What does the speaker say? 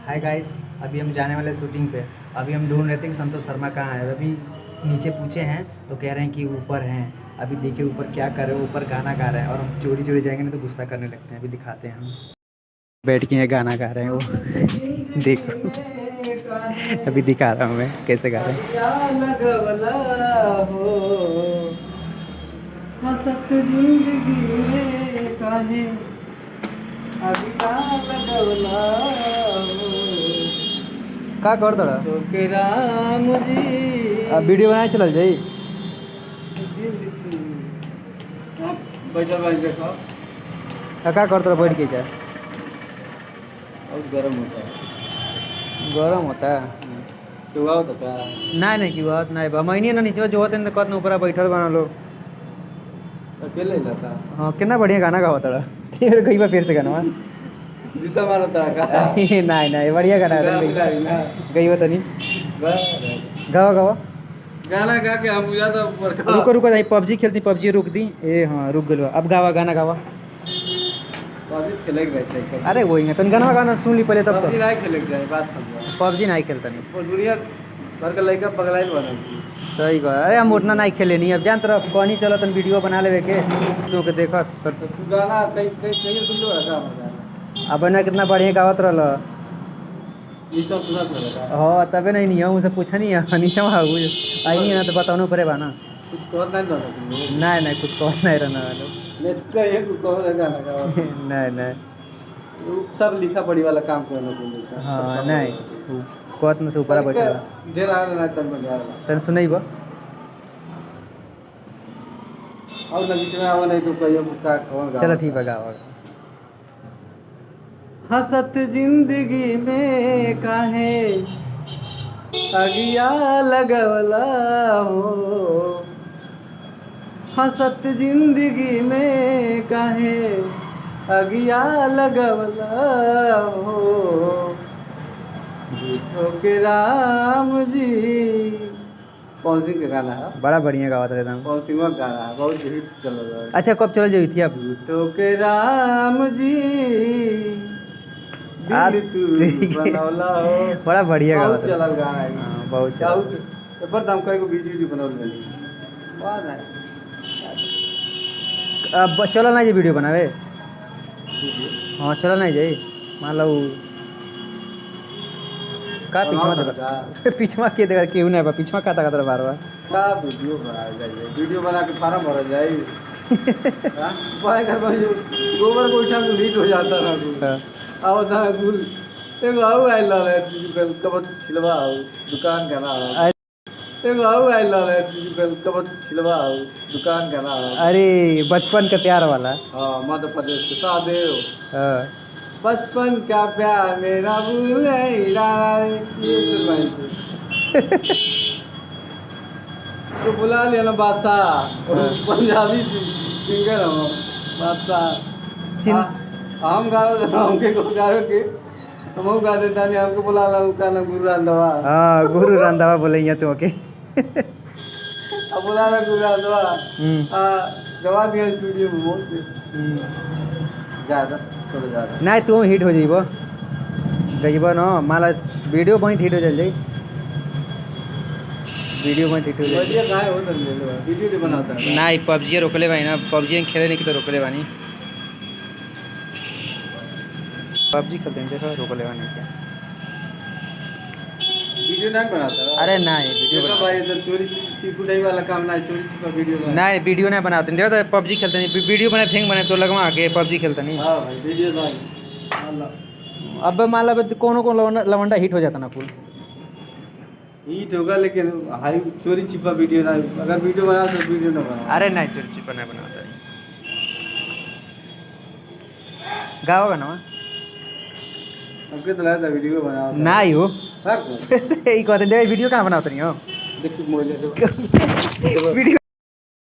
Hi guys, अभी हम जाने वाले शूटिंग पे। अभी हम ढूंढ रहे थे कि संतोष शर्मा कहाँ है। अभी नीचे पूछे हैं तो कह रहे हैं कि ऊपर हैं। अभी देखिए ऊपर क्या कर रहे हैं। ऊपर गाना गा रहे हैं और हम चोरी चोरी जाएंगे ना तो गुस्सा करने लगते हैं। अभी दिखाते हैं हम। बैठ के हैं गाना गा रहे हैं वो। देखो अभी दिखा रहा हूँ मैं कैसे गा रहे हैं। का कर दड़ा तो के राम जी अब वीडियो बनाए चलल जाई। बैठल भाई देखो का कर दड़ा बैठ के जा। और गर्म होता है गरम होता है तो हुआ होता था नहीं की बात नहीं बा मैंने ना नीचे जो होते कत ऊपर बैठल बना लो। अकेले जाता हाँ कितना बढ़िया गाना गावा तड़ा। कई बार फिर से गाना जूता मारा था का नहीं बढ़िया गाना है। गई बता नहीं गावा गावा गाना गा के हम बुझा तो रुको रुको जाई पबजी खेलती पबजी रुक दी ए हाँ रुक गलो अब गावा गाना गावा। पबजी खेले के बैठे अरे वही है तन गाना गाना सुन ली पहले तब पबजी तो नहीं खेले के जाए बात समझो पबजी नहीं खेलता नहीं। और दुनिया भर का लड़का पगलाइल बना सही कहा। अरे हम उतना नहीं खेले नहीं अब जान तरफ कौन चलो तन वीडियो बना लेवे के तो के देखा तो तू गाना कहीं कहीं कहीं सुन लो रखा मजा अब ना कितना बढ़िया गावत रहल। नीचे सुना था हाँ तबे नहीं हूँ से पूछा नहीं है नीचे वहाँ आई नहीं है ना तो बताओ पड़े बा ना। कुछ कहत नहीं था तुम नहीं कुछ कौन नहीं रहना वालो। मैं तो कहीं को कौन गाना गा नहीं सब लिखा पढ़ी वाला काम करना तुम हाँ नहीं कौत में से ऊपर बैठा ढेर आ ना तन में गया तन सुनई बा और ना बीच में आवा नहीं तो कहियो का कौन गा चलो ठीक है गावा। हसत जिंदगी में काहे अगिया लगवला हो हसत जिंदगी में काहे अगिया लगवला हो झूठो के राम जी कौन सिंह का गाना है बड़ा बढ़िया गावा था एकदम। कौन सिंह का गाना है बहुत हिट चल रहा है। अच्छा कब चल जाई थी अब झूठो के राम जी दिल तू बनौला हो बड़ा बढ़िया गावा बहुत था। चलल गाना है हाँ बहुत चला। बहुत पर हम कहीं को वीडियो बनौल नहीं वाह ना अब चलो ना ये वीडियो बनावे। हाँ चलो नहीं जाई मान लो का पीछवा दे पीछवा के देगा केहू नहीं बा पीछवा का तक बार बार का वीडियो बना जाए वीडियो बना के फार्म भर जाए हां बड़े घर में जो गोबर को उठा के हीट हो जाता ना आओ ना गुल एगो आओ आइल रहे कब छिलवा आओ दुकान का ना एगो आओ आइल रहे कब छिलवा आओ दुकान का ना अरे बचपन का प्यार वाला। हां मध्य प्रदेश के सादेव हाँ बचपन का प्यार मेरा भूल ये सुनवाई तो बुला लिया ना बादशाह पंजाबी सिंगर हम बादशाह हम गाओ हमके को गाओ के हम गा देता नहीं हमको बुला ला का ना गुरु रंधावा। हाँ गुरु रंधावा बोले तो ओके अब बुला ला गुरु रंधावा गवा दिया स्टूडियो में बहुत ज़्यादा थोड़ा ज़्यादा नहीं तू हिट हो जाइबो गईबो न माला वीडियो बहुत हिट हो जाई वीडियो बहुत हिट हो जाई। बढ़िया गाय हो तो वीडियो नहीं बनाता है नहीं पबजी रोकले भाई ना पबजी खेले नहीं कि तो रोकले बानी पबजी खेलते हैं देखो रोकले बानी क्या वीडियो नहीं बनाता है अरे नहीं वीडियो देखो भाई इधर चोरी चिकुड़ाई वाला काम ना चोरी छिपा वीडियो बना नहीं वीडियो नहीं बनाते देखो तो पबजी खेलते नहीं वीडियो बना थिंग बने तो लगवा के पबजी खेलते नहीं। हां भाई वीडियो भाई अल्लाह अब मान लो कौन लवंडा हिट हो जाता ना फुल हिट होगा लेकिन हाई चोरी छिपा वीडियो ना अगर वीडियो बना तो वीडियो ना बना अरे नहीं चोरी छिपा नहीं बनाता गावा का ना हमके तो लगा था वीडियो बना नहीं हो हां सही कहते वीडियो कहाँ बनाते नहीं हो देखिए मोबाइल वीडियो